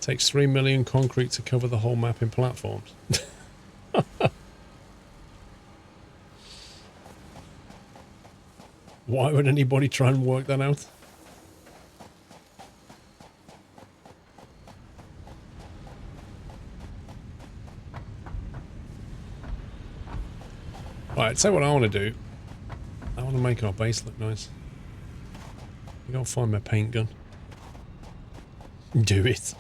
Takes 3 million concrete to cover the whole map in platforms. Why would anybody try and work that out? Right, so what I want to do, I want to make our base look nice. I gotta find my paint gun. Do it.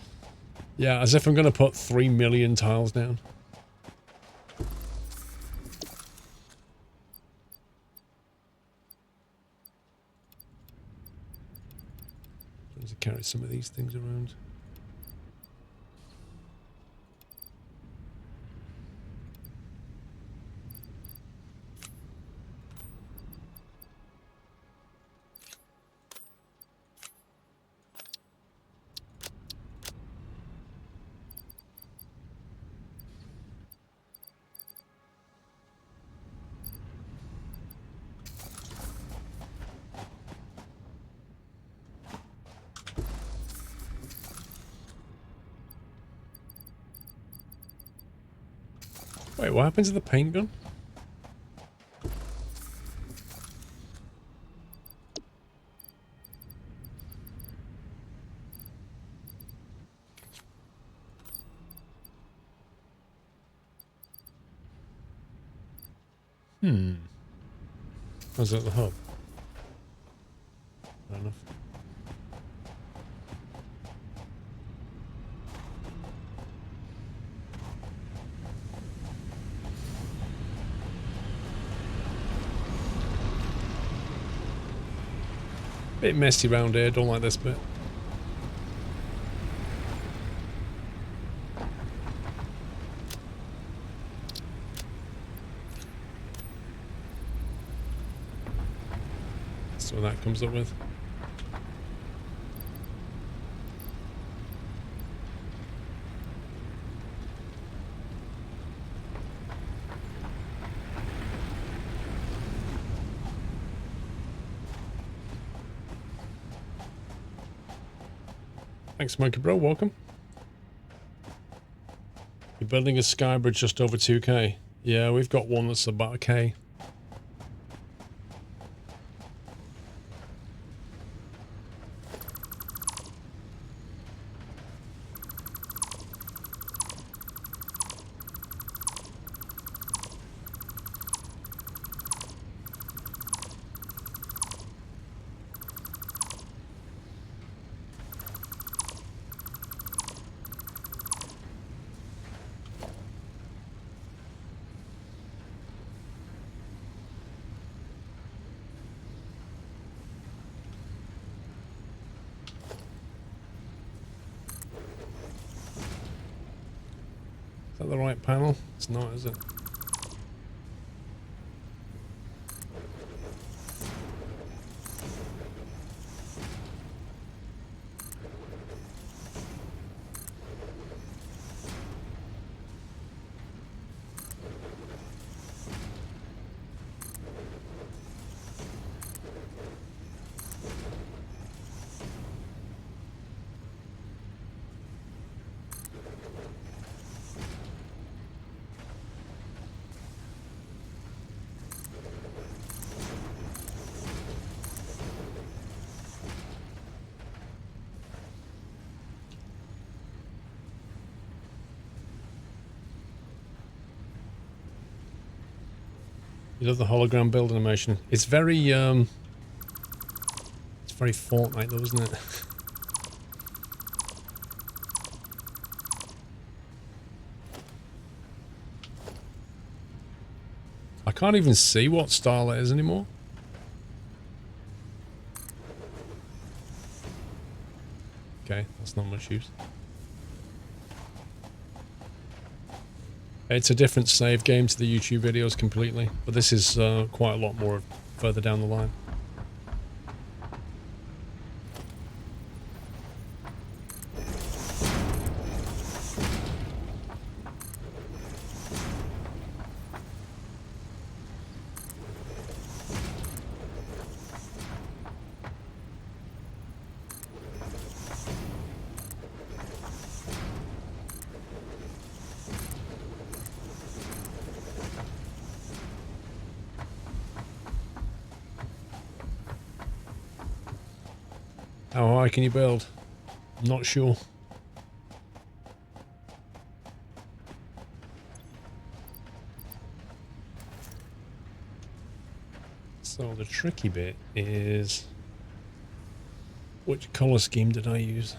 Yeah, as if I'm gonna put 3 million tiles down. Let's carry some of these things around. Wait, what happened to the paint gun? Was that the hub? Fair enough. Bit messy round here, don't like this bit. So that comes up with. Thanks, Monkey Bro. Welcome. You're building a sky bridge just over 2k. Yeah, we've got one that's about a k. Is that the right panel? It's not, is it? You love the hologram build animation. It's very Fortnite though, isn't it? I can't even see what style it is anymore. Okay, that's not much use. It's a different save game to the YouTube videos completely, but this is quite a lot more further down the line. How high can you build? I'm not sure. So the tricky bit is, which colour scheme did I use?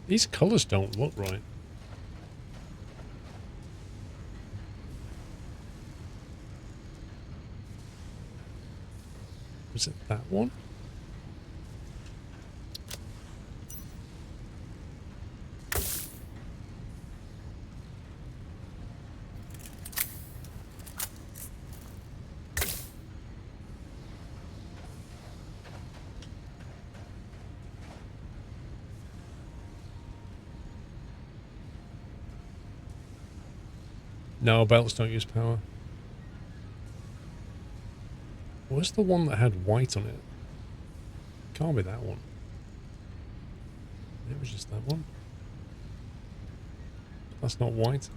These colours don't look right. Was it that one? No, belts don't use power. Where's the one that had white on it? Can't be that one. It was just that one. That's not white.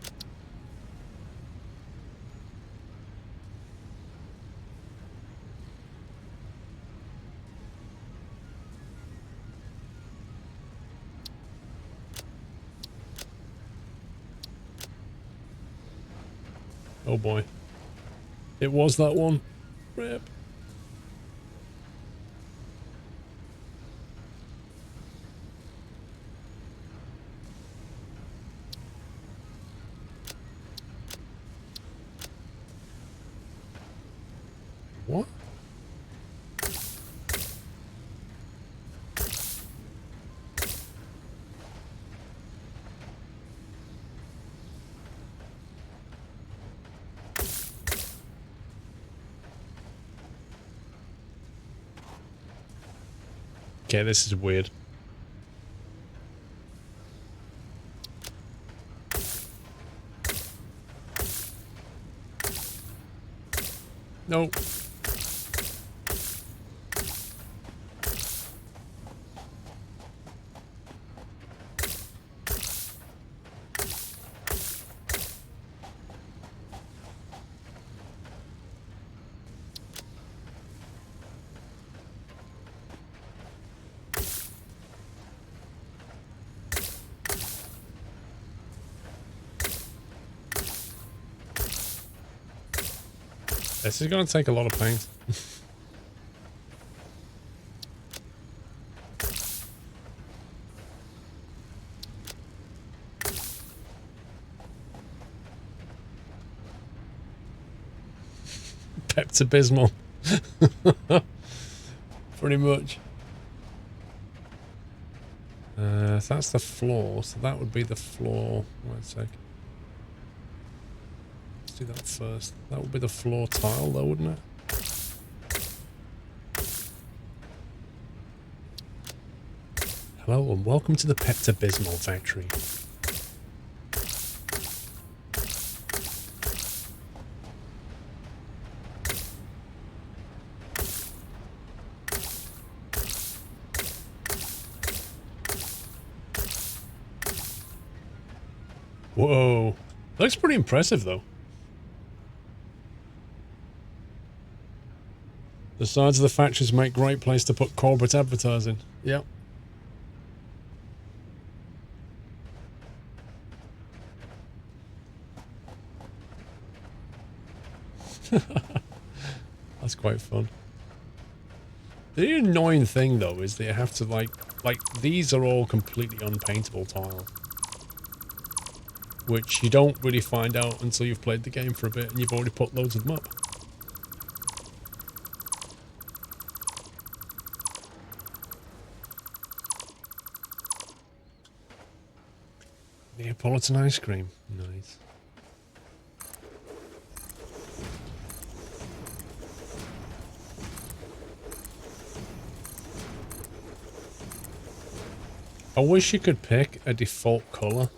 Oh boy. It was that one. Rip. What? Okay, this is weird. Nope. This is going to take a lot of paint. Pepto-Bismol. Pretty much. So that's the floor. So that would be the floor. Wait a sec. Do that first. That would be the floor tile though, wouldn't it? Hello and welcome to the Pepto-Bismol factory. Whoa. Looks pretty impressive though. The sides of the factories make great place to put corporate advertising. Yep. That's quite fun. The annoying thing though is that you have to like these are all completely unpaintable tile. Which you don't really find out until you've played the game for a bit and you've already put loads of them up. Neapolitan ice cream. Nice. I wish you could pick a default colour.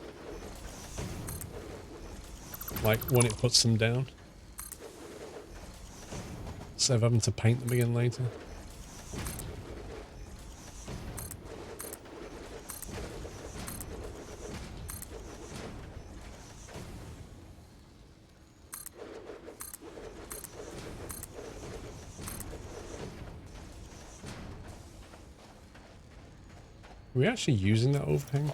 Like when it puts them down. Instead of having to paint them again later. Are we actually using that overhang?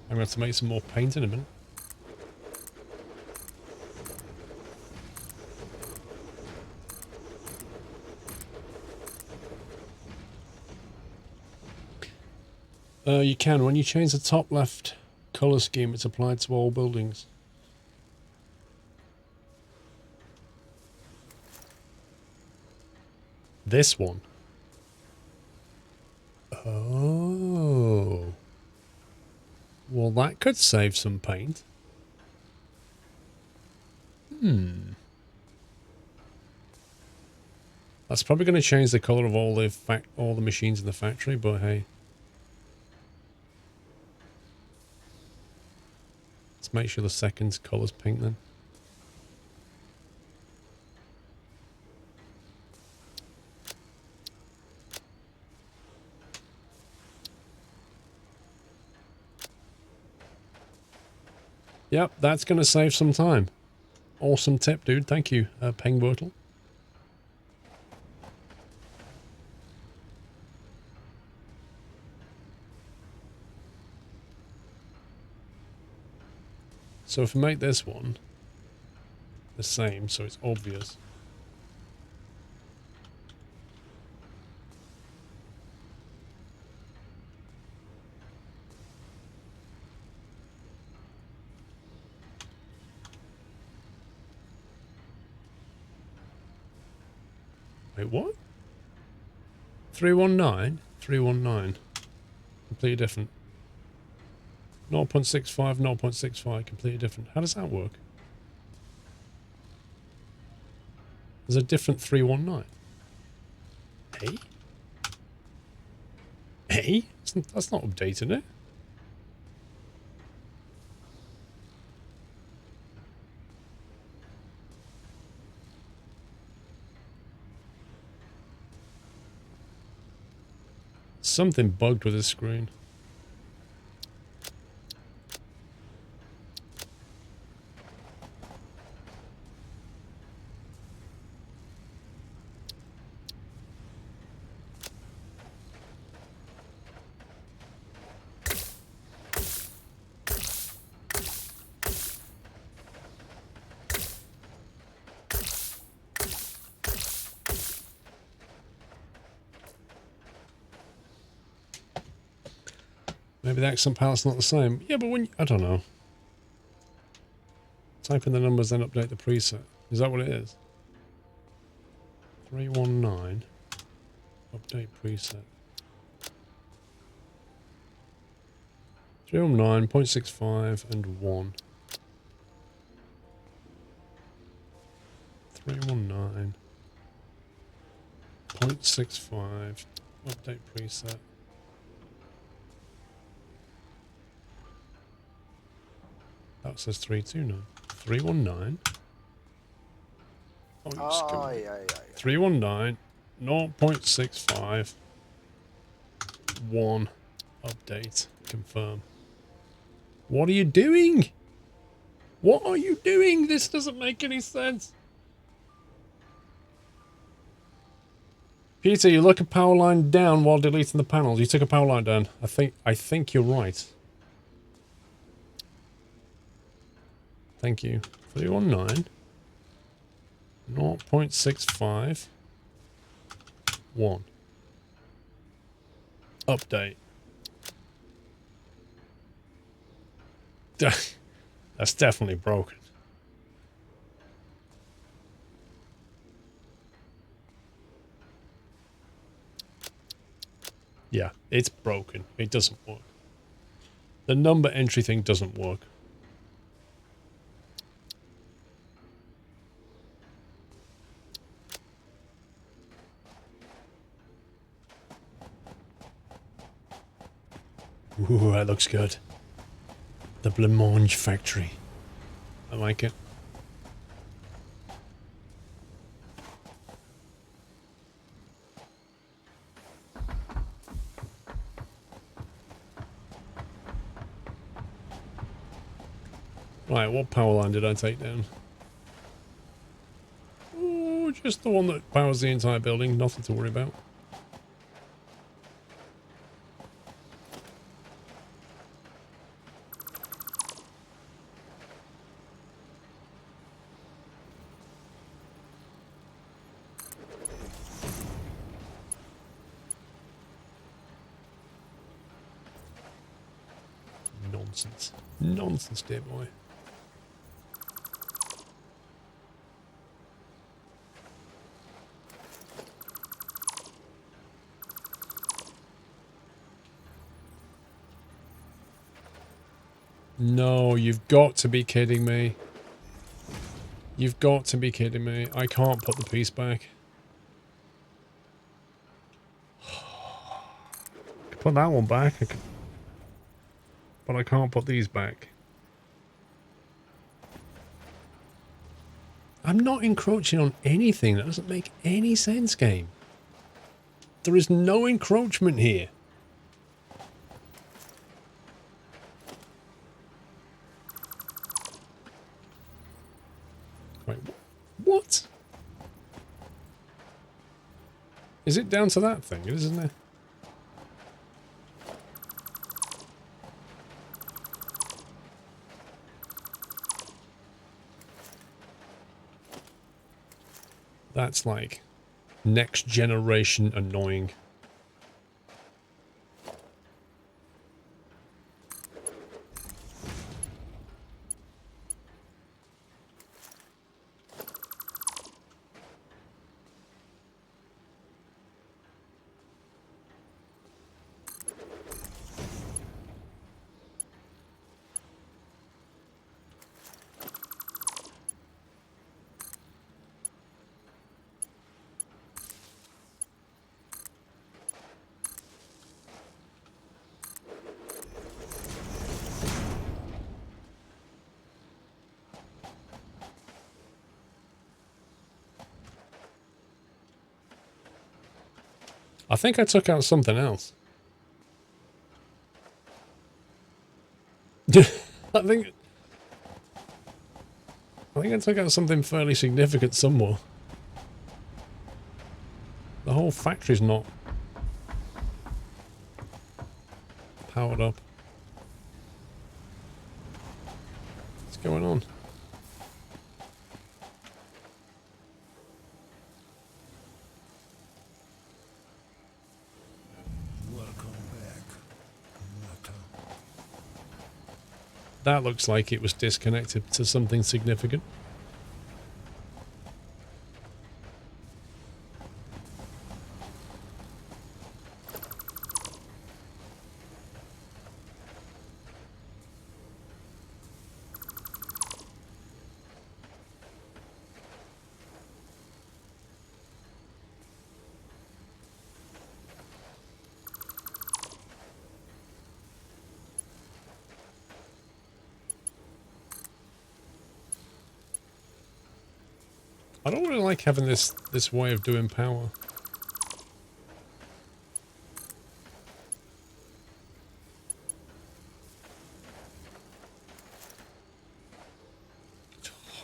I'm going to have to make some more paint in a minute. You can. When you change the top left colour scheme, it's applied to all buildings. This one. Oh. Well, that could save some paint. That's probably going to change the colour of all the machines in the factory, but hey. Let's make sure the second colour's pink then. Yep, that's going to save some time. Awesome tip, dude. Thank you, Pengwurtle. So if we make this one the same, so it's obvious. Wait, what? 319? 319. Completely different. 0.65, 0.65, completely different. How does that work? There's a different 319. Hey? Hey? That's not updated, it? Something bugged with this screen. Maybe the accent palette's not the same. Yeah, but when... I don't know. Type in the numbers, then update the preset. Is that what it is? 319. Update preset. 319, 0.65, and 1. 319. 0.65. Update preset. That says 329. 319. Oh, yeah. 319. 0.65. 1. Update. Confirm. What are you doing? What are you doing? This doesn't make any sense. Peter, you look a power line down while deleting the panels. You took a power line down. I think you're right. Thank you. 319. 0.65. 1. Update. That's definitely broken. Yeah, it's broken. It doesn't work. The number entry thing doesn't work. Ooh, that looks good. The Blancmange factory. I like it. Right, what power line did I take down? Oh, just the one that powers the entire building. Nothing to worry about. Nonsense. Nonsense, dear boy. No, you've got to be kidding me. You've got to be kidding me. I can't put the piece back. I can put that one back, but I can't put these back. I'm not encroaching on anything. That doesn't make any sense, game. There is no encroachment here. Wait, what? Is it down to that thing? It isn't it? That's like next generation annoying. I think I took out something else. I think I took out something fairly significant somewhere. The whole factory's not powered up. What's going on? That looks like it was disconnected to something significant. I don't really like having this way of doing power.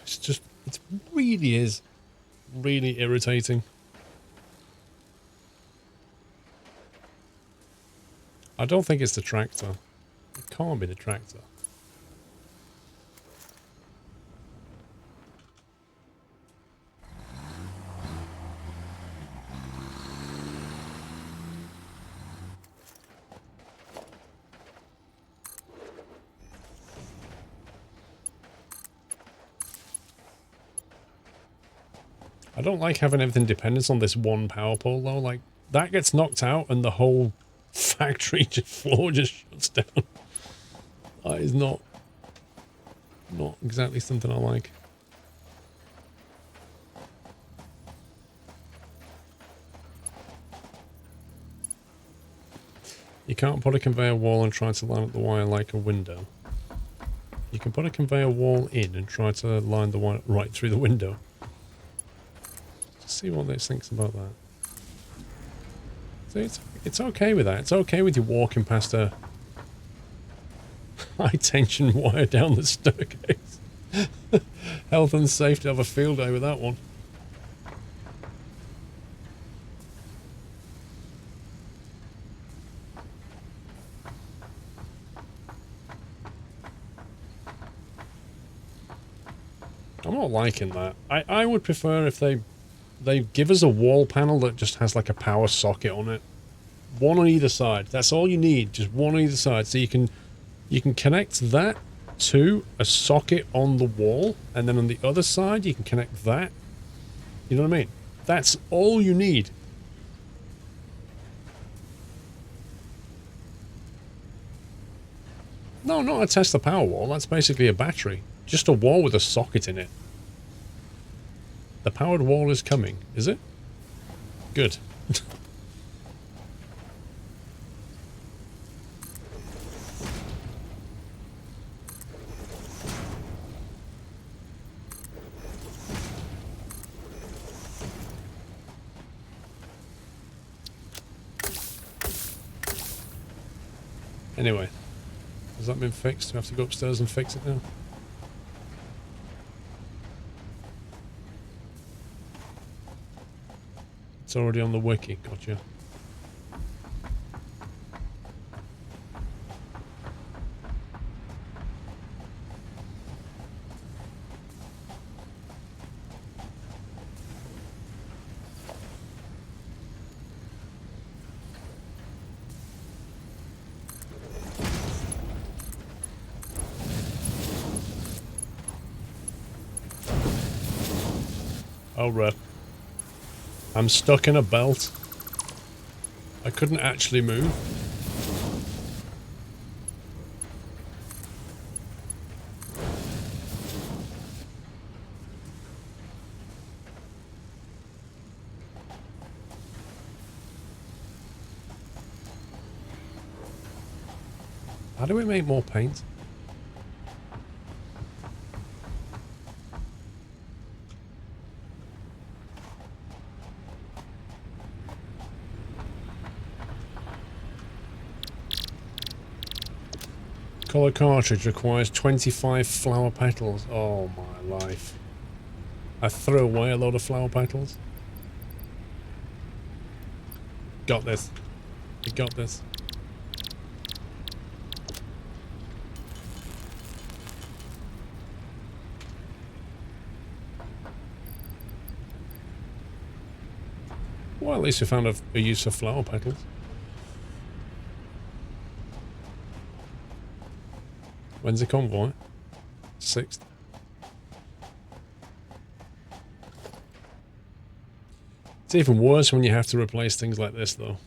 It's just, it really is really irritating. I don't think it's the tractor. It can't be the tractor. I don't like having everything dependent on this one power pole though. Like, that gets knocked out and the whole factory floor just shuts down. That is not exactly something I like. You can't put a conveyor wall and try to line up the wire like a window. You can put a conveyor wall in and try to line the wire right through the window. Let's see what this thinks about that. So it's okay with that. It's okay with you walking past a high tension wire down the staircase. Health and safety have a field day with that one. I'm not liking that. I would prefer if they give us a wall panel that just has like a power socket on it. One on either side. That's all you need. Just one on either side. So you can connect that to a socket on the wall, and then on the other side you can connect that. You know what I mean? That's all you need. No, not a Tesla power wall. That's basically a battery. Just a wall with a socket in it. The powered wall is coming, is it? Good. Anyway, has that been fixed? Do we have to go upstairs and fix it now? It's already on the wiki, gotcha. Oh, right. I'm stuck in a belt. I couldn't actually move. How do we make more paint? Color cartridge requires 25 flower petals. Oh my life. I threw away a load of flower petals. Got this. We got this. Well, at least we found a use for flower petals. When's the convoy? 6th. It's even worse when you have to replace things like this, though.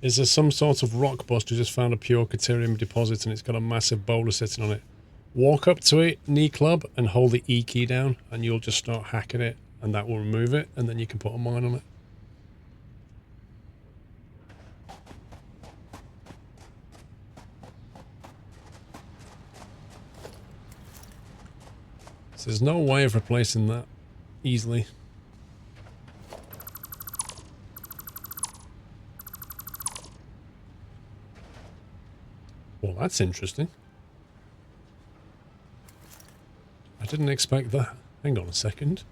Is there some sort of rock bust who just found a pure Caterium deposit and it's got a massive boulder sitting on it? Walk up to it, knee club, and hold the E key down, and you'll just start hacking it, and that will remove it, and then you can put a mine on it. So there's no way of replacing that easily. Well, that's interesting. I didn't expect that. Hang on a second.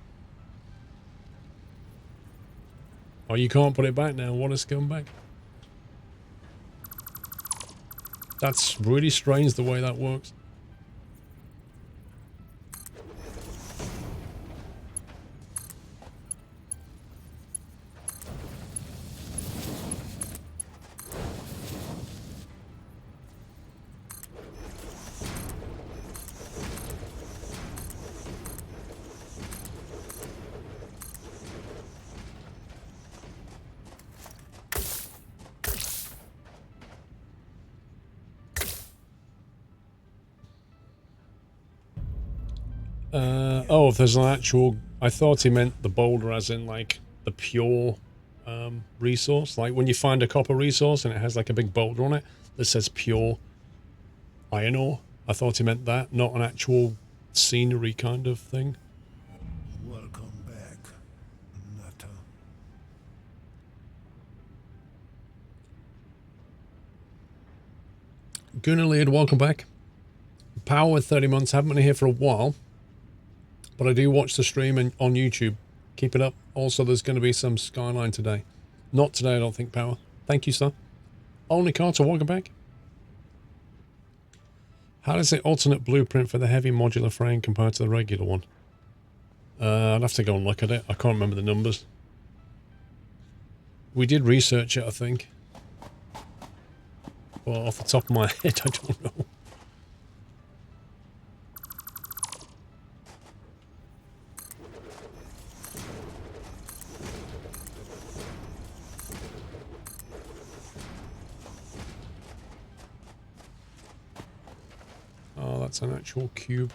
Oh, you can't put it back now. What a scumbag. That's really strange the way that works. Oh, if there's an actual... I thought he meant the boulder as in, like, the pure resource. Like, when you find a copper resource and it has, like, a big boulder on it that says pure iron ore. I thought he meant that, not an actual scenery kind of thing. Welcome back, Nutter. Gunnar, welcome back. Power with 30 months. Haven't been here for a while. But I do watch the stream on YouTube. Keep it up. Also, there's going to be some Skyline today. Not today, I don't think, Power. Thank you, sir. Only Carter, welcome back. How does the alternate blueprint for the heavy modular frame compare to the regular one? I'd have to go and look at it. I can't remember the numbers. We did research it, I think. Well, off the top of my head, I don't know. Oh, that's an actual cube.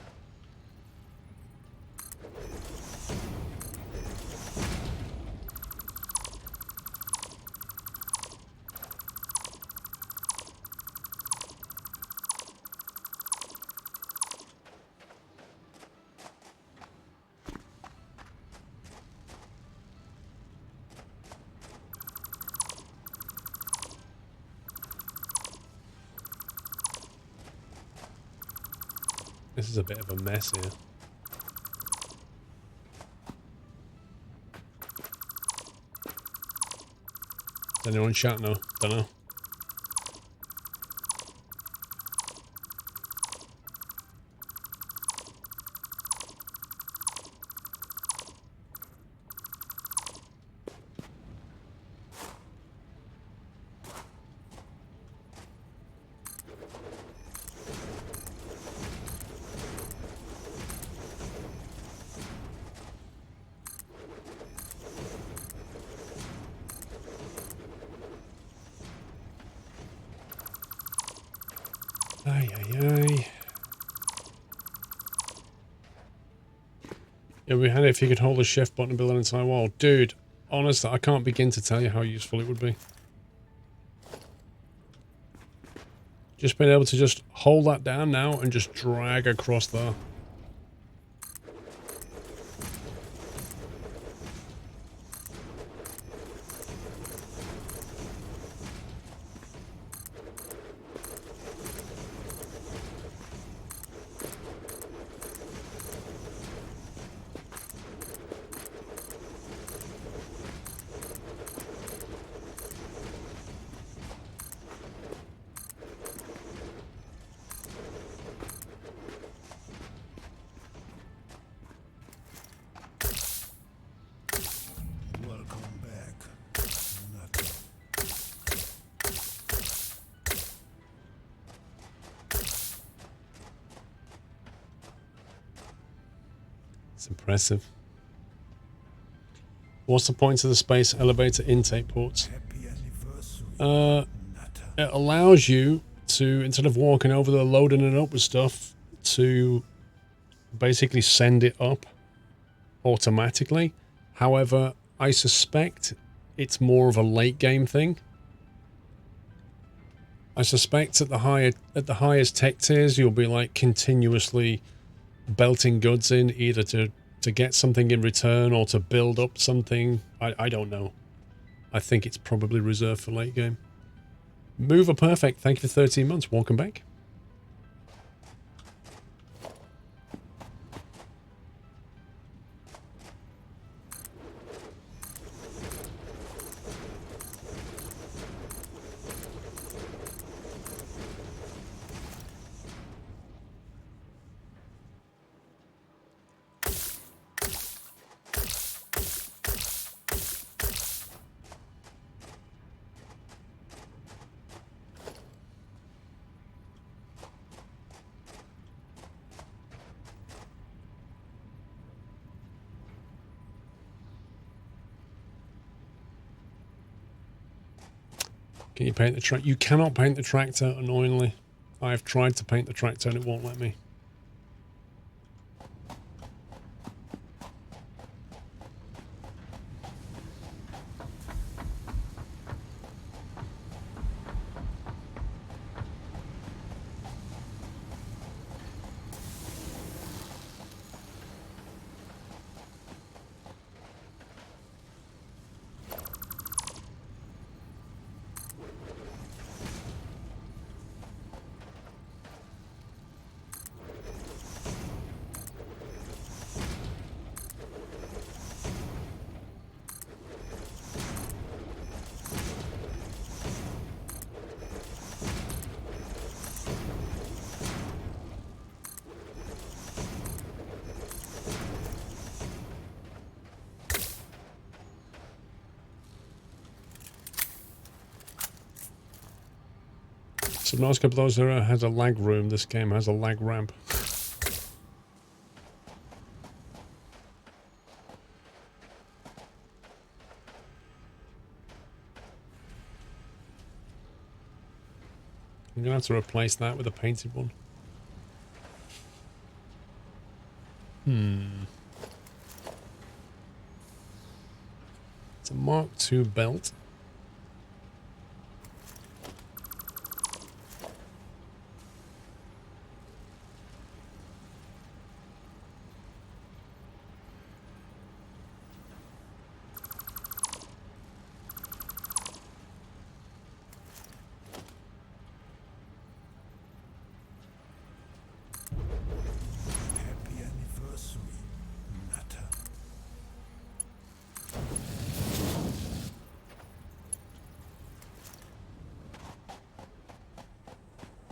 This is a bit of a mess here. Does anyone chat now? Don't know. Ay, ay, ay. Yeah, we had it if you could hold the shift button and build an entire wall. Dude, honestly, I can't begin to tell you how useful it would be. Just being able to just hold that down now and just drag across there. It's impressive. What's the point of the space elevator intake ports? It allows you to, instead of walking over there, loading it up with stuff, to basically send it up automatically. However, I suspect it's more of a late game thing. I suspect at the highest tech tiers, you'll be like continuously belting goods in, either to get something in return or to build up something. I don't know. I think it's probably reserved for late game. Mover Perfect, thank you for 13 months. Welcome back. Can you paint the tractor? You cannot paint the tractor, annoyingly. I've tried to paint the tractor and it won't let me. Subnautica Blozer has a lag room. This game has a lag ramp. I'm going to have to replace that with a painted one. It's a Mark II belt.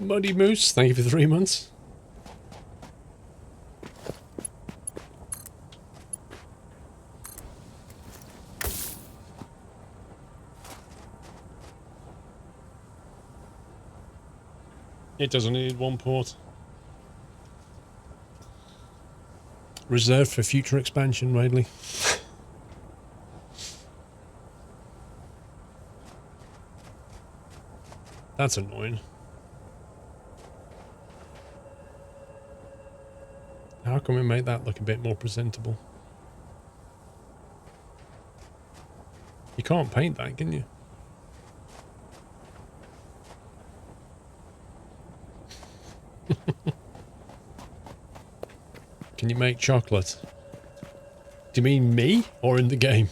Muddy Moose, thank you for 3 months. It doesn't need one port. Reserved for future expansion, Radley. That's annoying. How can we make that look a bit more presentable? You can't paint that, can you? Can you make chocolate? Do you mean me or in the game?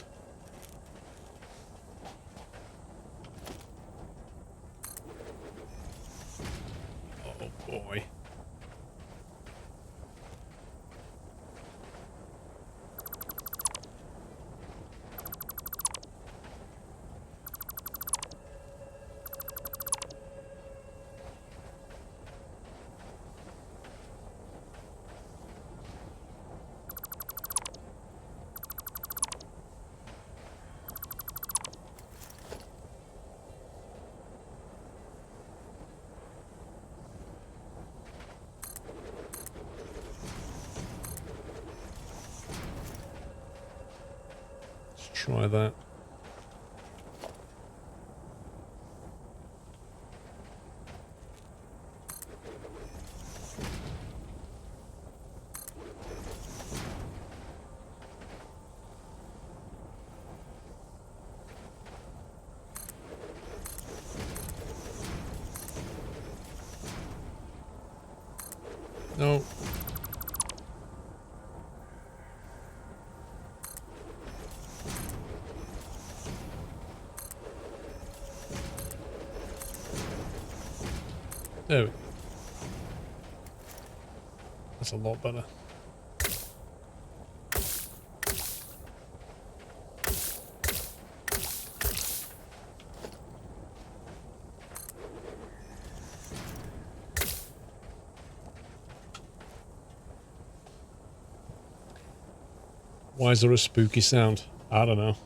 Oh boy. Try that. No. There we go. That's a lot better. Why is there a spooky sound? I don't know.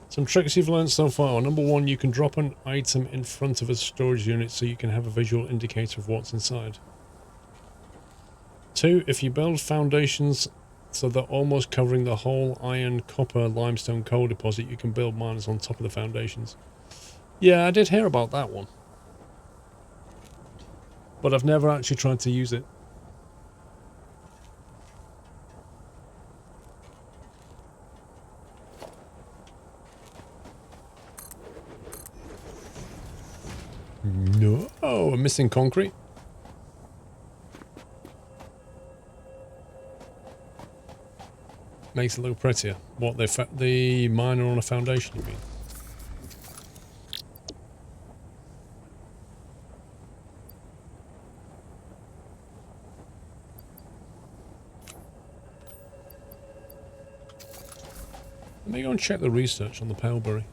Some tricks you've learned so far. Number one, you can drop an item in front of a storage unit so you can have a visual indicator of what's inside. 2, if you build foundations so they're almost covering the whole iron, copper, limestone, coal deposit, you can build miners on top of the foundations. Yeah, I did hear about that one. But I've never actually tried to use it. No, I'm missing concrete. Makes it look prettier. What, the miner on a foundation, you mean? Let me go and check the research on the Paleberry.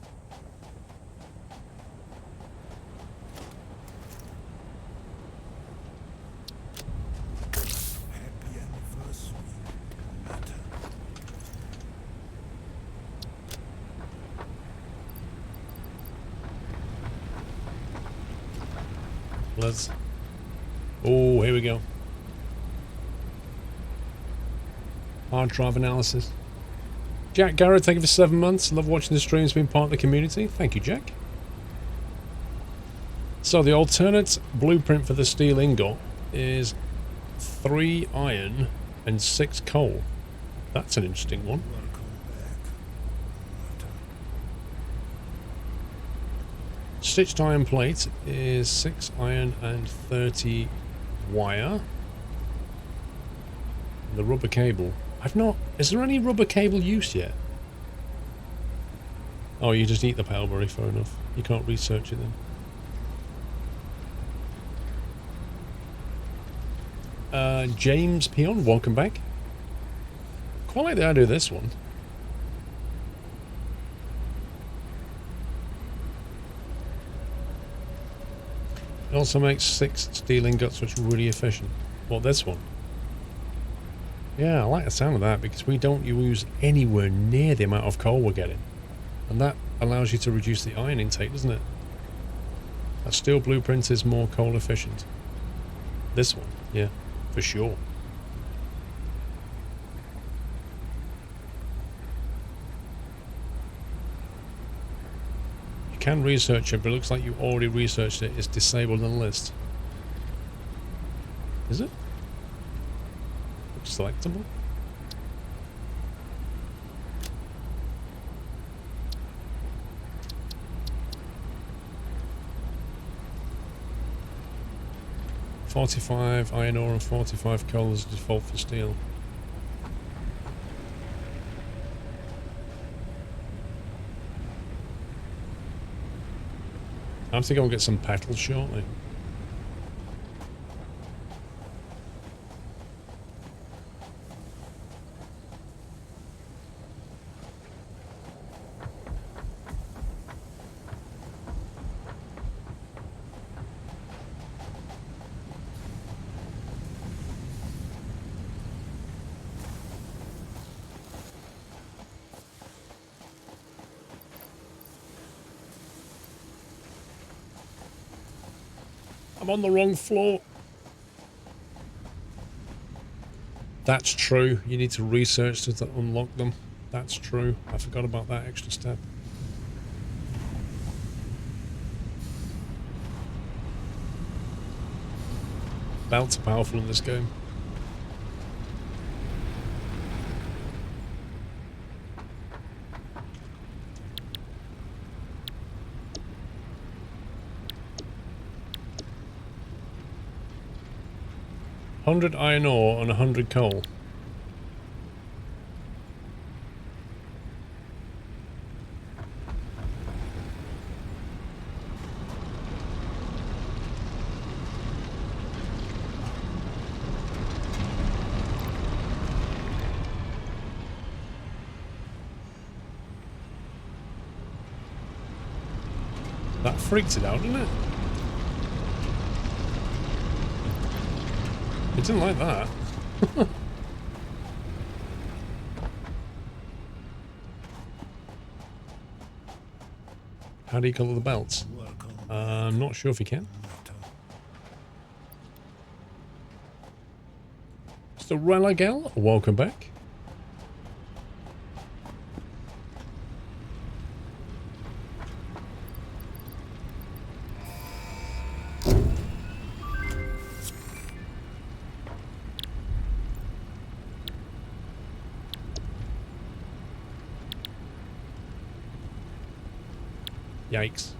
Happy anniversary, Natta. Let's... Oh, here we go. Hard drive analysis. Jack Garrett, thank you for 7 months. Love watching the streams, being part of the community. Thank you, Jack. So the alternate blueprint for the steel ingot is 3 iron and 6 coal. That's an interesting one. Welcome back, Natta. Stitched iron plate is 6 iron and 30 wire. And the rubber cable. I've not... Is there any rubber cable use yet? Oh, you just eat the Paleberry, fair enough. You can't research it then. James Peon, welcome back. Quite like the idea of this one. It also makes 6 steel ingots, which are really efficient. Well, this one. Yeah, I like the sound of that because we don't use anywhere near the amount of coal we're getting. And that allows you to reduce the iron intake, doesn't it? That steel blueprint is more coal efficient. This one, yeah, for sure. You can research it, but it looks like you already researched it. It's disabled on the list. Is it? Selectable? $45 iron ore and 45 coal as default for steel. I have to go and get some petals shortly. I'm on the wrong floor. That's true. You need to research to unlock them. That's true. I forgot about that extra step. Belts are powerful in this game. $100 iron ore and 100 coal. That freaked it out, didn't it? It didn't like that. How do you colour the belts? I'm not sure if you can. Mr. Relagel, welcome back. Yikes.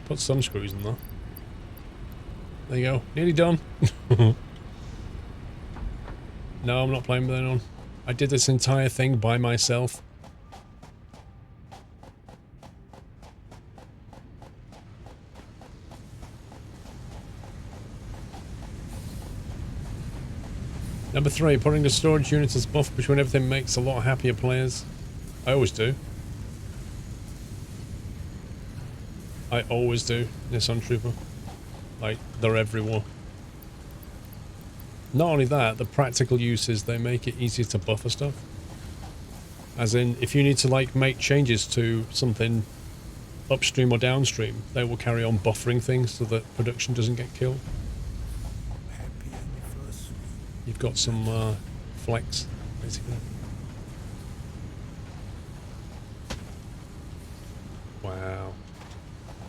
Put some screws in there. There you go. Nearly done. No, I'm not playing with anyone. I did this entire thing by myself. Number 3, putting the storage units as buff between everything makes a lot happier players. I always do. I always do, Nissan Trooper. Like, they're everywhere. Not only that, the practical use is they make it easier to buffer stuff. As in, if you need to, like, make changes to something upstream or downstream, they will carry on buffering things so that production doesn't get killed. Happy anniversary. You've got some flex, basically. Wow.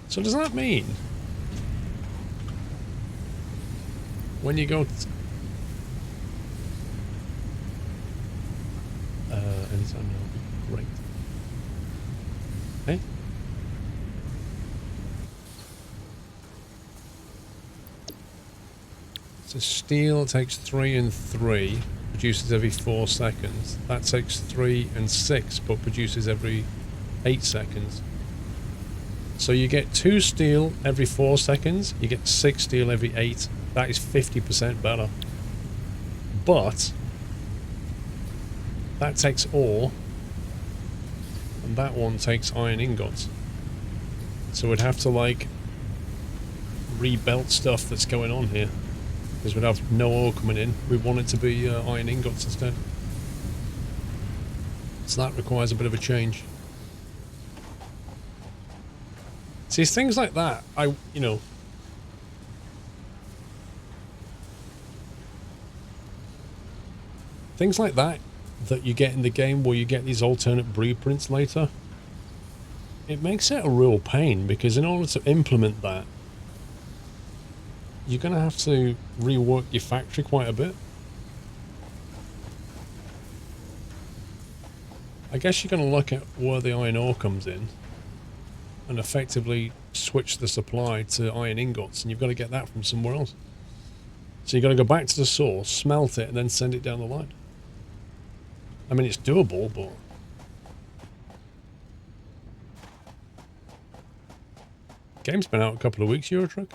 So does that mean when you go anytime now, great. Hey? So steel takes 3 and 3, produces every 4 seconds. That takes 3 and 6, but produces every 8 seconds. So you get 2 steel every 4 seconds, you get 6 steel every 8. That is 50% better. But that takes ore, and that one takes iron ingots. So we'd have to, like, rebelt stuff that's going on here. Because we'd have no ore coming in. We want it to be iron ingots instead. So that requires a bit of a change. See, it's things like that, you know... Things like that you get in the game where you get these alternate blueprints later, it makes it a real pain, because in order to implement that, you're going to have to rework your factory quite a bit. I guess you're going to look at where the iron ore comes in and effectively switch the supply to iron ingots, and you've got to get that from somewhere else. So you've got to go back to the source, smelt it, and then send it down the line. I mean, it's doable, but... Game's been out a couple of weeks, Eurotruck.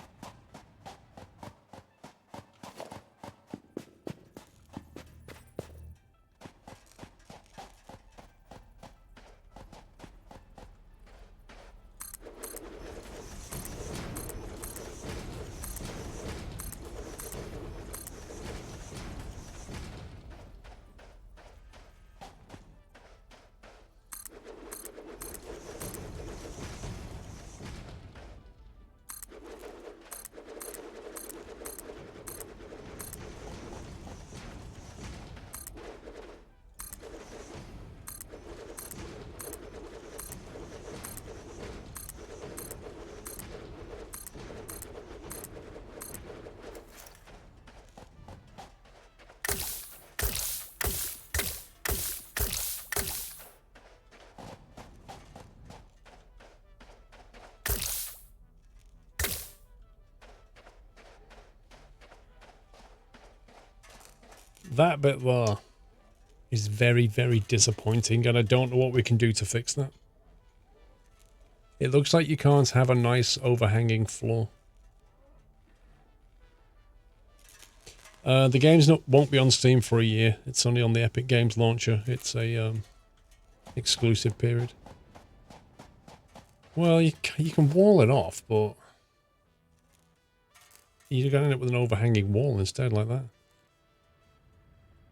That bit there is very, very disappointing, and I don't know what we can do to fix that. It looks like you can't have a nice overhanging floor. The game's won't be on Steam for a year. It's only on the Epic Games launcher. It's a exclusive period. Well, you can wall it off, but you're going to end up with an overhanging wall instead, like that.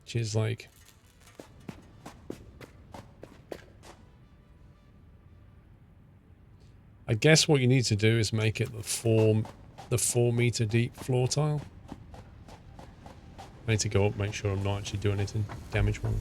Which is like... I guess what you need to do is make it the 4 meter deep floor tile. I need to go up, make sure I'm not actually doing anything damage-wise.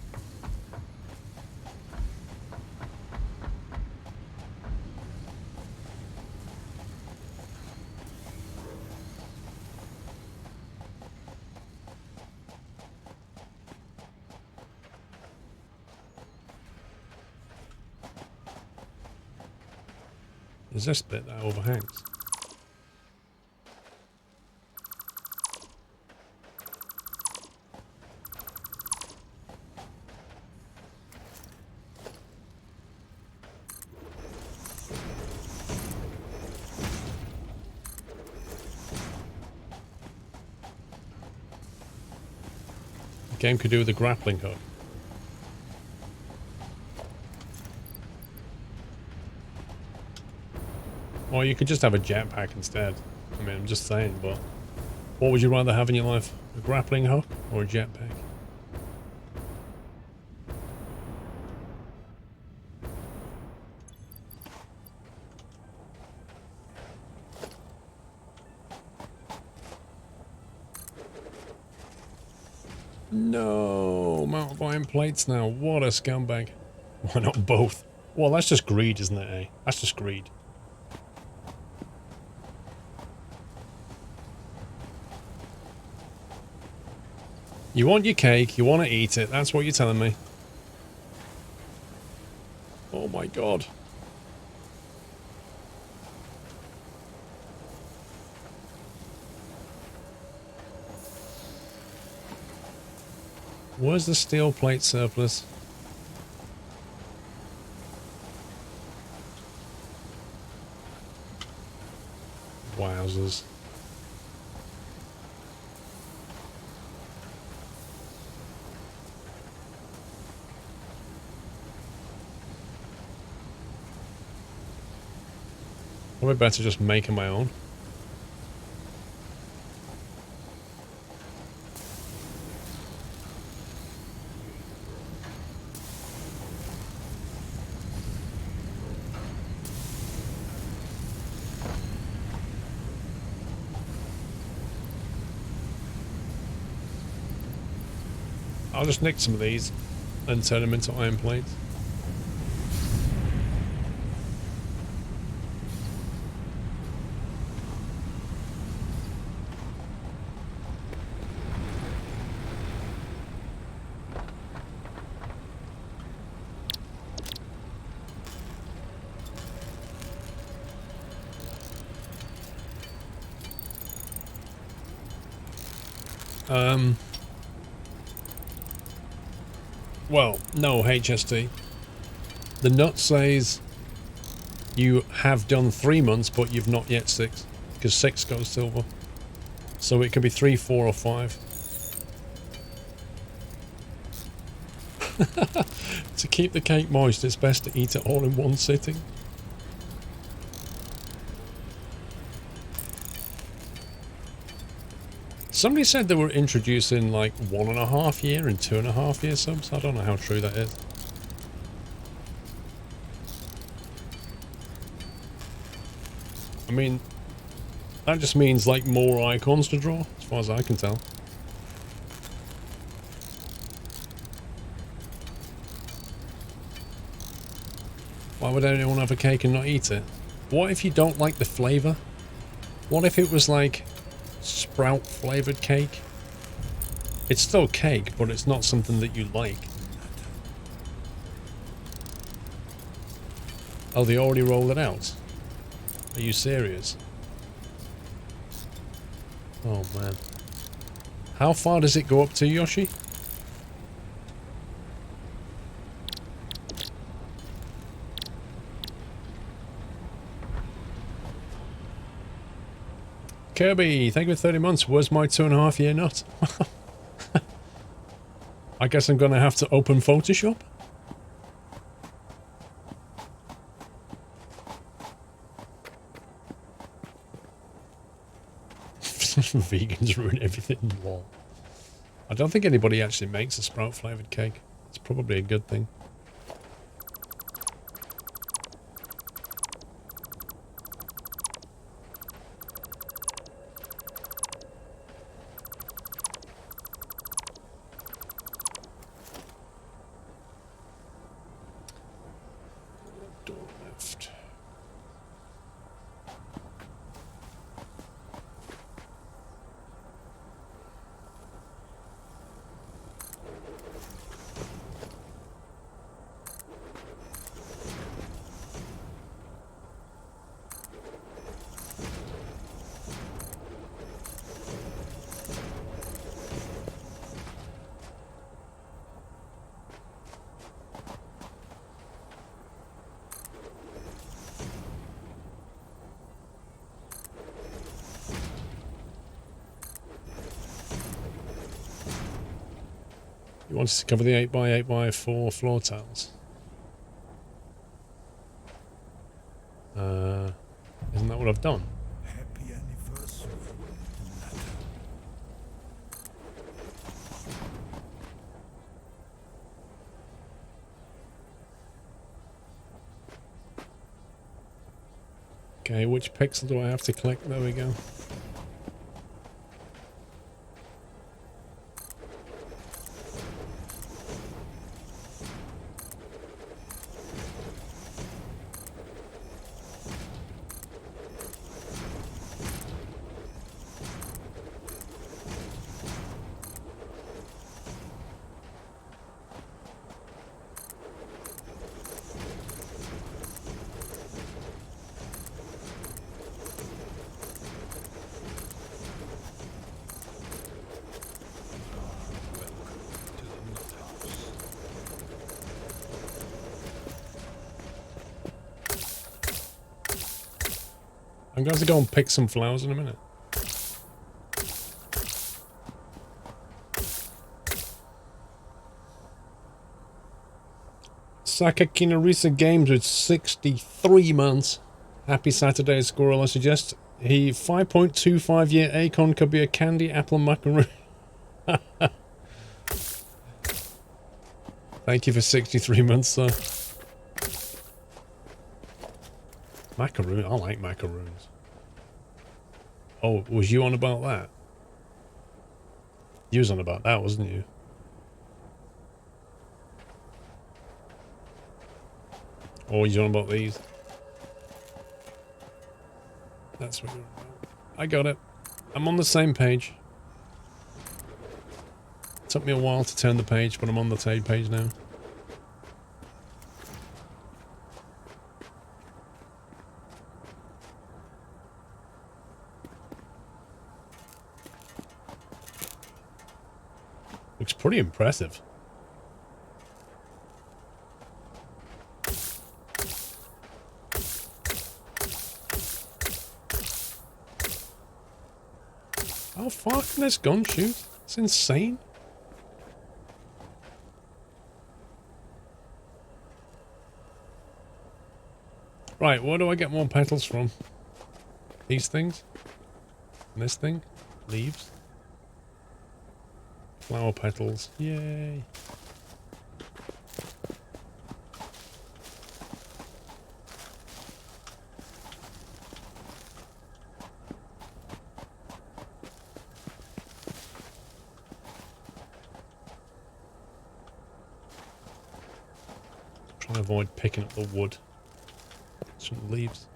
is this bit that overhangs. The game could do with a grappling hook. Or you could just have a jetpack instead. I mean, I'm just saying, but what would you rather have in your life? A grappling hook or a jetpack? No, I'm out of iron plates now. What a scumbag. Why not both? Well, that's just greed, isn't it, eh? That's just greed. You want your cake, you want to eat it, that's what you're telling me. Oh my god. Where's the steel plate surplus? Wowzers. Probably better just making my own. I'll just nick some of these and turn them into iron plates. Well, no, HST. The nut says you have done 3 months, but you've not yet 6, because 6 goes silver. So it could be 3, 4, or 5. To keep the cake moist, it's best to eat it all in one sitting. Somebody said they were introducing like 1.5 year and 2.5 year subs. I don't know how true that is. I mean, that just means like more icons to draw, as far as I can tell. Why would anyone have a cake and not eat it? What if you don't like the flavour? What if it was like sprout flavoured cake? It's still cake, but it's not something that you like. Oh, they already rolled it out? Are you serious? Oh man. How far does it go up to, Yoshi? Kirby, thank you for 30 months. Where's my 2.5 year nut? I guess I'm gonna have to open Photoshop. Vegans ruin everything. Lol. I don't think anybody actually makes a sprout flavoured cake. It's probably a good thing. Door left. You wanted to cover the 8x8x4 floor tiles. Isn't that what I've done? Happy anniversary, letter. Okay, which pixel do I have to click? There we go. I'm going to go and pick some flowers in a minute. Sakakinarisa Games with 63 months. Happy Saturday, Squirrel. I suggest he 5.25 year Acon could be a candy apple macaroon. Thank you for 63 months, sir. Macaroon? I like macaroons. Oh, was you on about that? You was on about that, wasn't you? Or you on about these? That's what you're on about. I got it. I'm on the same page. It took me a while to turn the page, but I'm on the same page now. Looks pretty impressive. How far can this gun shoot? It's insane. Right, where do I get more petals from? These things? And this thing? Leaves? Flower petals. Yay. Trying to avoid picking up the wood. Some leaves.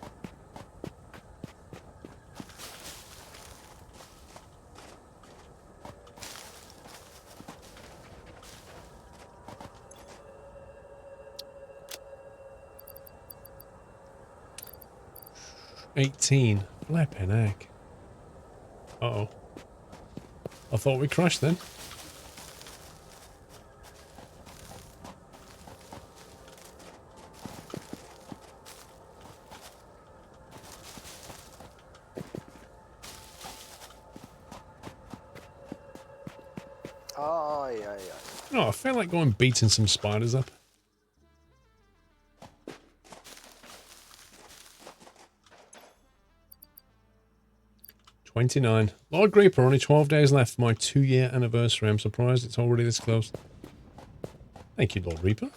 $18. Flippin' heck. Uh-oh. I thought we crashed then. Oh, yeah. Oh, I feel like going beating some spiders up. $29. Lord Creeper, only 12 days left for my 2-year anniversary. I'm surprised it's already this close. Thank you, Lord Reaper.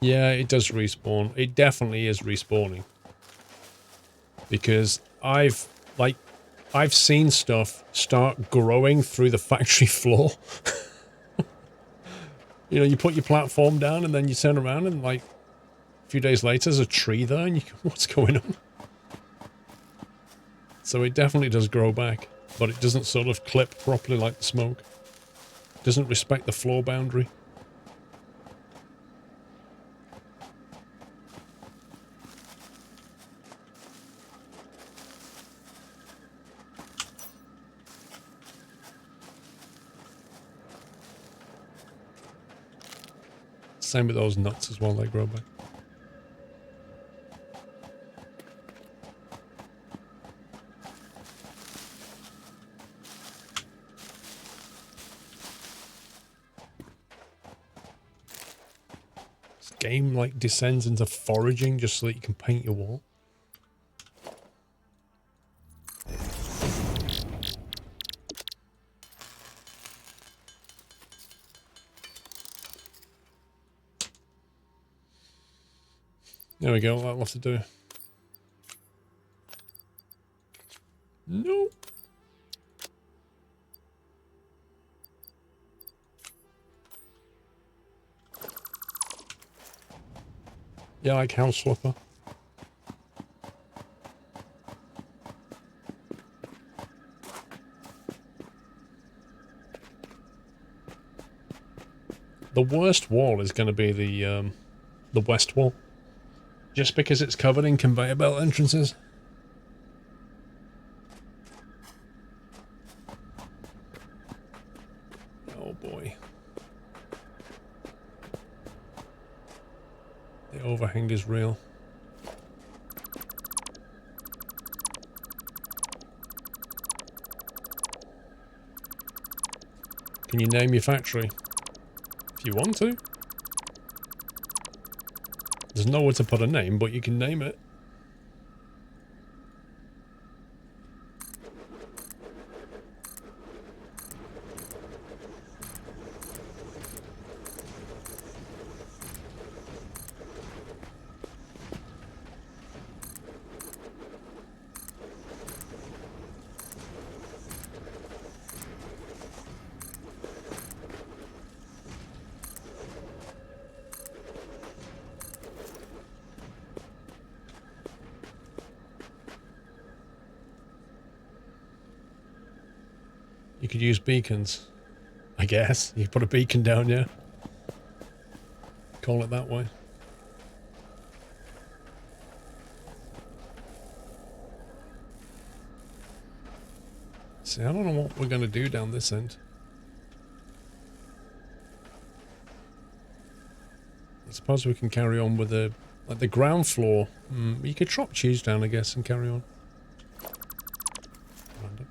Yeah, it does respawn. It definitely is respawning. Because I've seen stuff start growing through the factory floor. You know, you put your platform down and then you turn around and like a few days later there's a tree there and you go, what's going on? So it definitely does grow back, but it doesn't sort of clip properly like the smoke. It doesn't respect the floor boundary. Same with those nuts as well, they grow back. game like descends into foraging just so that you can paint your wall. There we go, that'll have to do. Nope. Yeah, like house swapper. The worst wall is going to be the west wall. Just because it's covered in conveyor belt entrances. Oh boy. The overhang is real. Can you name your factory? If you want to. There's nowhere to put a name, but you can name it. You could use beacons, I guess. You put a beacon down, yeah. Call it that way. See, I don't know what we're going to do down this end. I suppose we can carry on with the, like the ground floor. You could chop cheese down, I guess, and carry on. Random.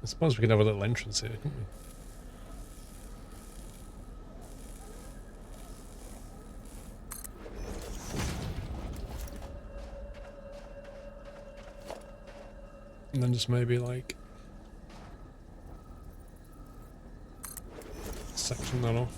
I suppose we could have a little entrance here, couldn't we? And then just maybe like section that off.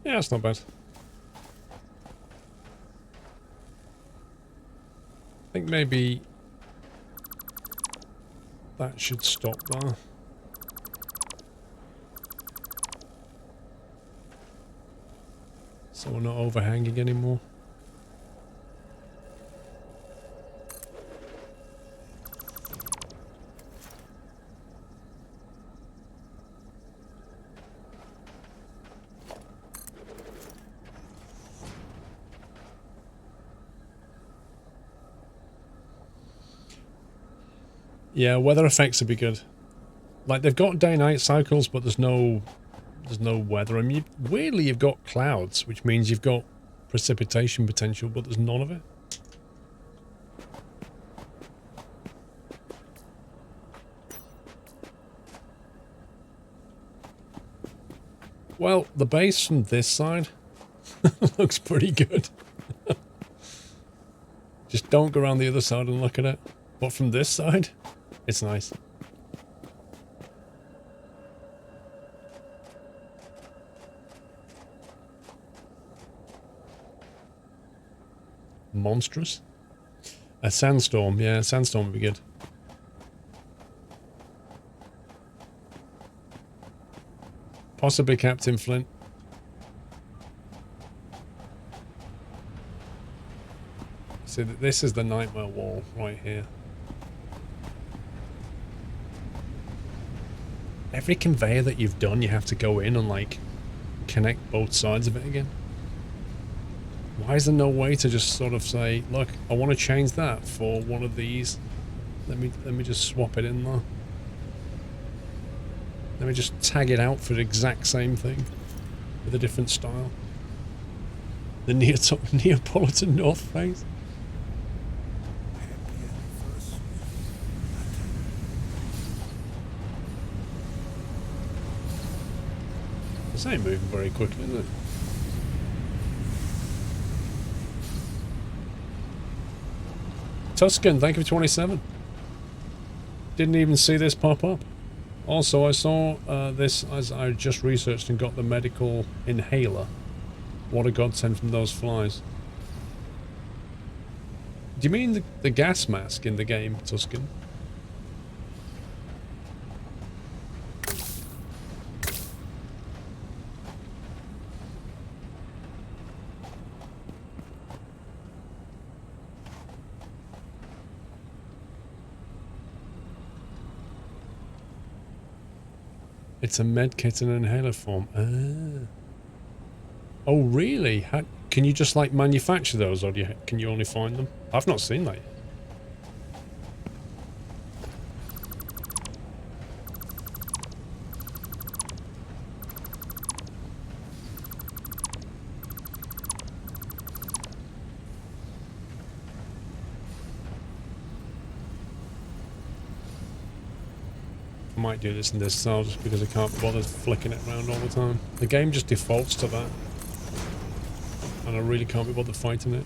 Yeah, that's not bad. I think maybe that should stop there. So we're not overhanging anymore. Yeah, weather effects would be good. Like, they've got day-night cycles, but there's no weather. I mean, weirdly, you've got clouds, which means you've got precipitation potential, but there's none of it. Well, the base from this side looks pretty good. Just don't go around the other side and look at it. But from this side, it's nice. Monstrous? A sandstorm, yeah, a sandstorm would be good. Possibly Captain Flint. So this is the nightmare wall right here. Every conveyor that you've done, you have to go in and like connect both sides of it again. Why is there no way to just sort of say, look, I want to change that for one of these. Let me just swap it in there. Let me just tag it out for the exact same thing with a different style. The Neapolitan North Face. This ain't moving very quickly, is it? Tuscan, thank you for 27. Didn't even see this pop up. Also, I saw this as I just researched and got the medical inhaler. What a godsend from those flies. Do you mean the gas mask in the game, Tuscan? It's a med kit in inhaler form. Ah. Oh, really? Can you just, like, manufacture those, or can you only find them? I've not seen that yet. I might do this in this style just because I can't bother flicking it around all the time. The game just defaults to that. And I really can't be bothered fighting it.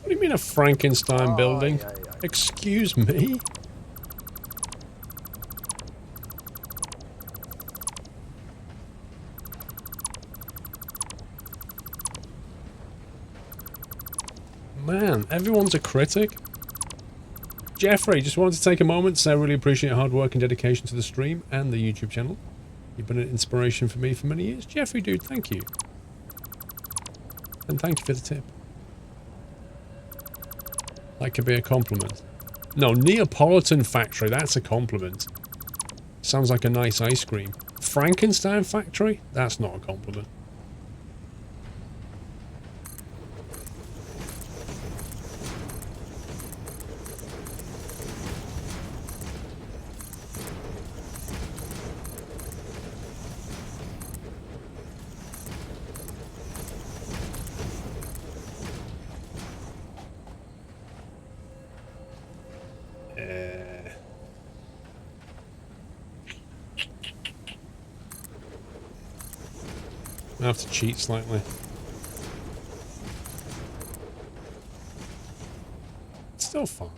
What do you mean a Frankenstein building? Yeah. Excuse me? Man, everyone's a critic. Jeffrey, just wanted to take a moment to say I really appreciate your hard work and dedication to the stream and the YouTube channel. You've been an inspiration for me for many years. Jeffrey, dude, thank you. And thank you for the tip. That could be a compliment. No, Neapolitan Factory, that's a compliment. Sounds like a nice ice cream. Frankenstein Factory? That's not a compliment. I have to cheat slightly. It's still fine.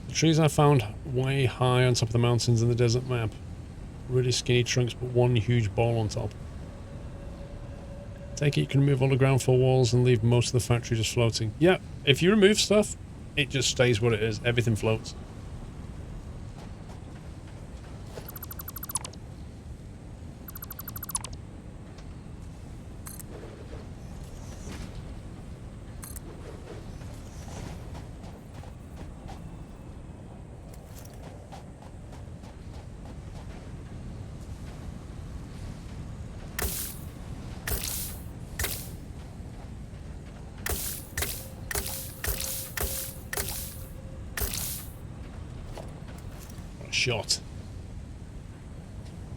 The trees I found way high on top of the mountains in the desert map. Really skinny trunks, but one huge ball on top. Take it you can remove all the ground floor walls and leave most of the factory just floating. Yeah, if you remove stuff, it just stays what it is. Everything floats. Shot.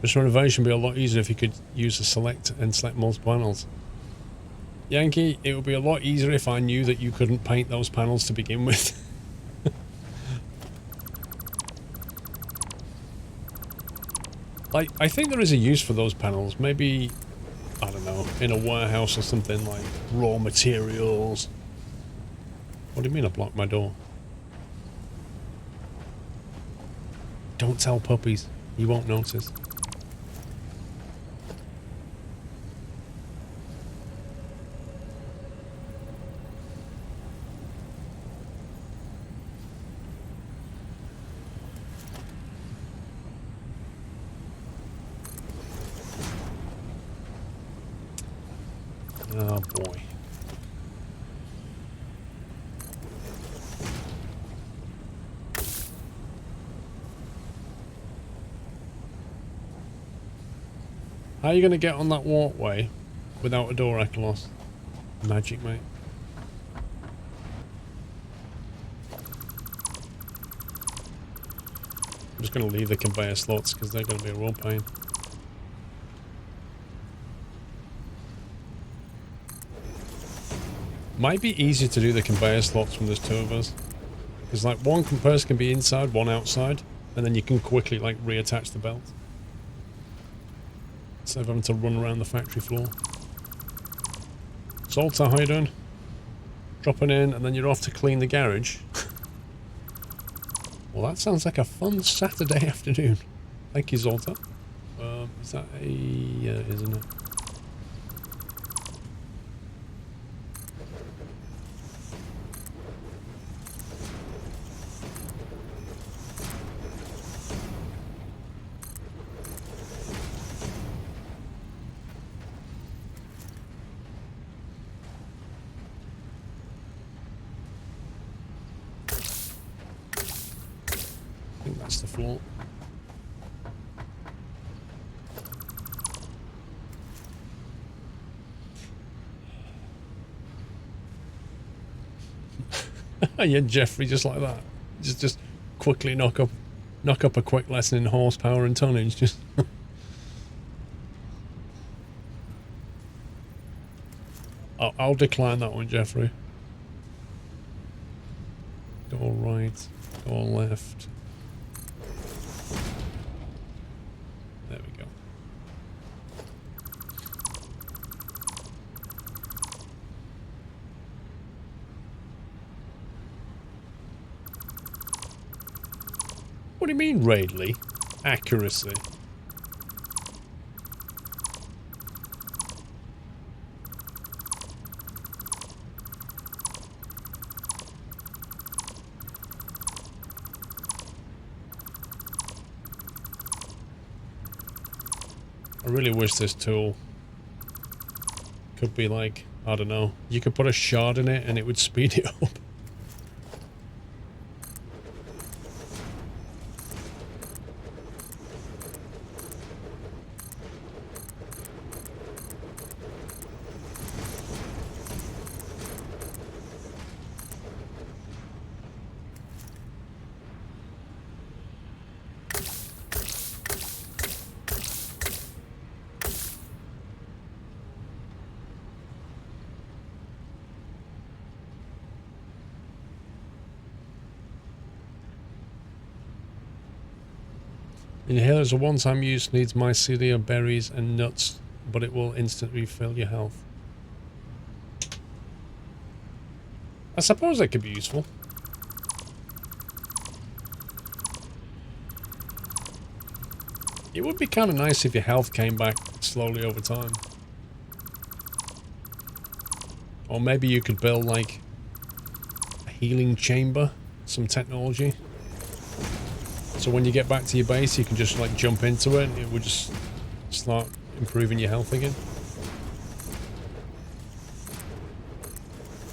This renovation would be a lot easier if you could use a select and select multiple panels. Yankee, it would be a lot easier if I knew that you couldn't paint those panels to begin with. Like, I think there is a use for those panels. Maybe, I don't know, in a warehouse or something, like raw materials. What do you mean I blocked my door? Don't tell puppies. You won't notice. Oh boy. How are you going to get on that walkway without a door, Echolos? Magic, mate. I'm just going to leave the conveyor slots because they're going to be a real pain. Might be easier to do the conveyor slots when there's two of us. Because like one person can be inside, one outside, and then you can quickly like reattach the belt. Instead of having to run around the factory floor. Zolta, how you doing? Dropping in and then you're off to clean the garage. Well, that sounds like a fun Saturday afternoon. Thank you, Zolta. Is that a... yeah, isn't it? I think that's the floor. Yeah, Jeffrey, just like that. Just quickly knock up a quick lesson in horsepower and tonnage. Just I'll decline that one, Jeffrey. Go right, go left. There we go. What do you mean, Raidley? Accuracy. I really wish this tool could be like, I don't know, you could put a shard in it and it would speed it up. In here, there's a one-time use, needs mycelia, berries, and nuts, but it will instantly refill your health. I suppose that could be useful. It would be kind of nice if your health came back slowly over time. Or maybe you could build like a healing chamber, some technology. So when you get back to your base, you can just like jump into it and it would just start improving your health again.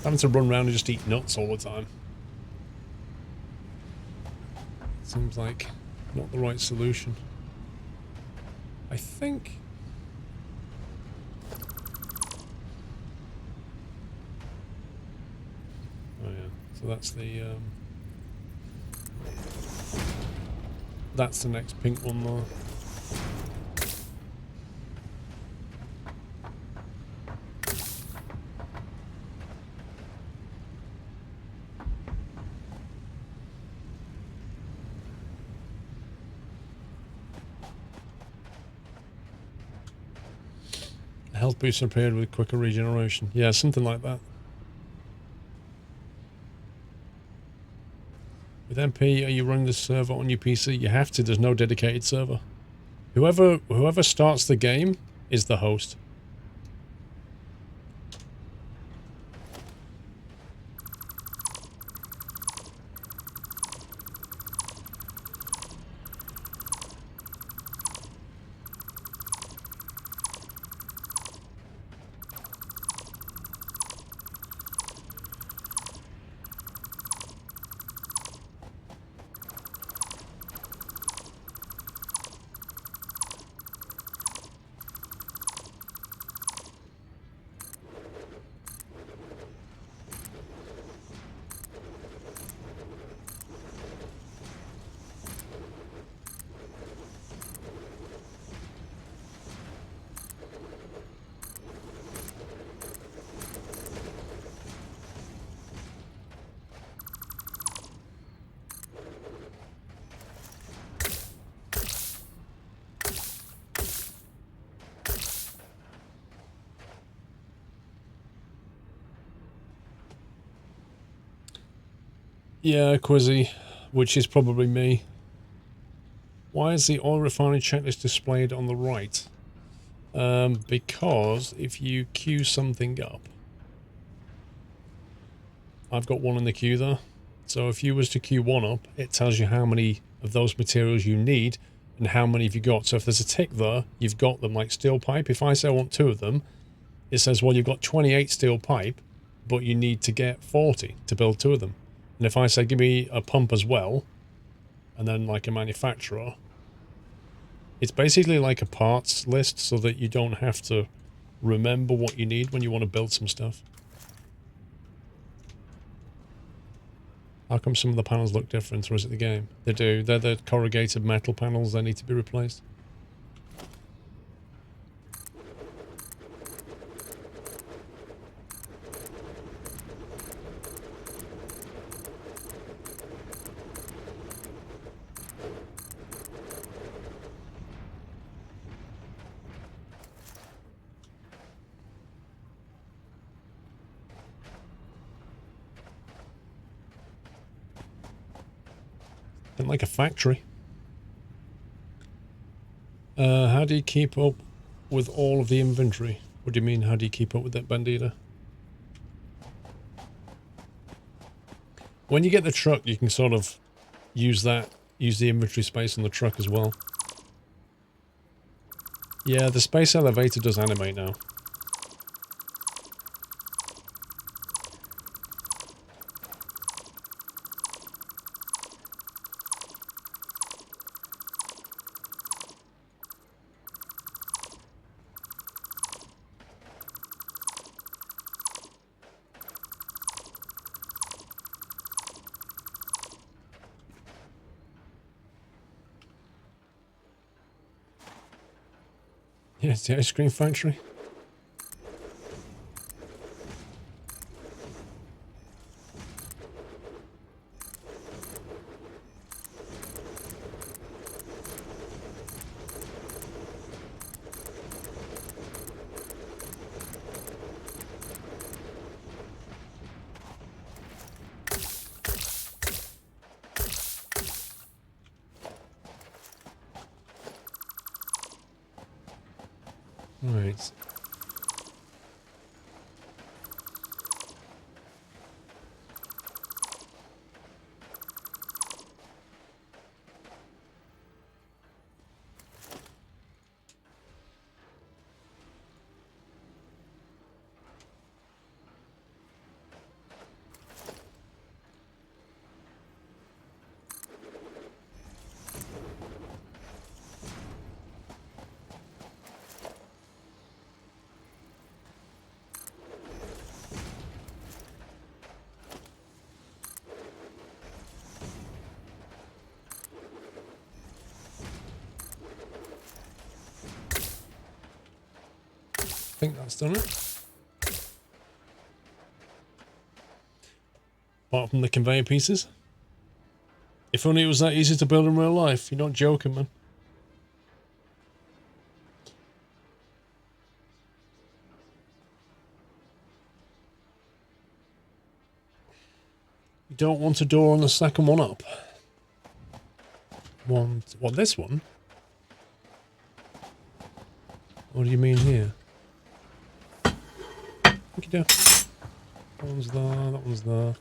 Having to run around and just eat nuts all the time seems like not the right solution. I think... Oh yeah, so that's the next pink one there. Health boost appeared with quicker regeneration. Yeah, something like that. With MP, are you running the server on your PC? You have to. There's no dedicated server. Whoever starts the game is the host. Yeah, Quizzy, which is probably me. Why is the oil refinery checklist displayed on the right? Because if you queue something up, I've got one in the queue there. So if you was to queue one up, it tells you how many of those materials you need and how many have you got. So if there's a tick there, you've got them, like steel pipe. If I say I want 2 of them, it says, well, you've got 28 steel pipe, but you need to get 40 to build 2 of them. And if I say, give me a pump as well, and then like a manufacturer, it's basically like a parts list so that you don't have to remember what you need when you want to build some stuff. How come some of the panels look different, or is it the game? They do. They're the corrugated metal panels that need to be replaced. Like a factory. How do you keep up with all of the inventory? What do you mean, how do you keep up with that, Bandita? When you get the truck, you can sort of use the inventory space on the truck as well. Yeah, the space elevator does animate now. Yeah, it's the ice cream factory. Right. think that's done it. Apart from the conveyor pieces. If only it was that easy to build in real life. You're not joking, man. You don't want a door on the second one up. What, this one? What do you mean here? What can you do? That one's there, that one's there.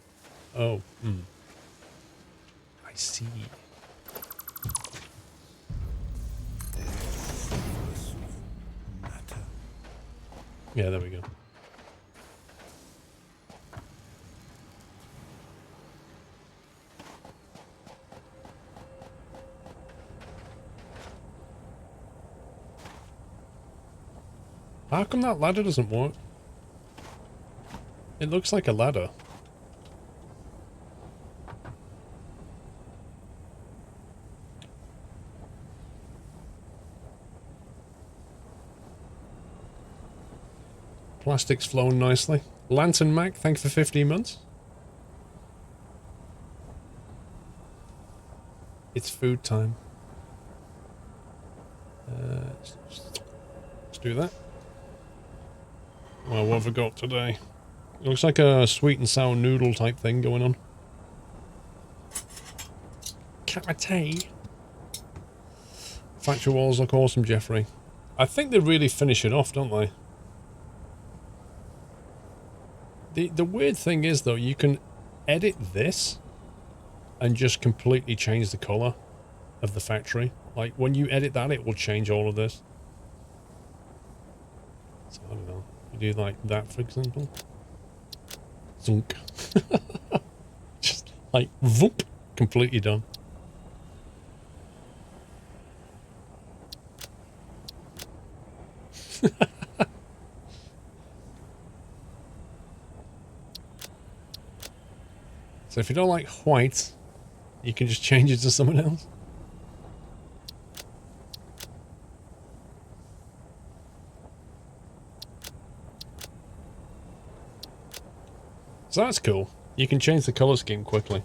Oh, I see. Yeah, there we go. How come that ladder doesn't work? It looks like a ladder. Plastic's flowing nicely. Lantern Mac, thank you for 15 months. It's food time. Let's do that. Well, what have we got today? It looks like a sweet and sour noodle type thing going on. Cup of tea. Factory walls look awesome, Jeffrey. I think they really finish it off, don't they? The weird thing is, though, you can edit this and just completely change the colour of the factory. Like, when you edit that, it will change all of this. So, I don't know. You do like that, for example. Zunk. Just like, whoop, completely done. So if you don't like white, you can just change it to someone else. So that's cool. You can change the colour scheme quickly.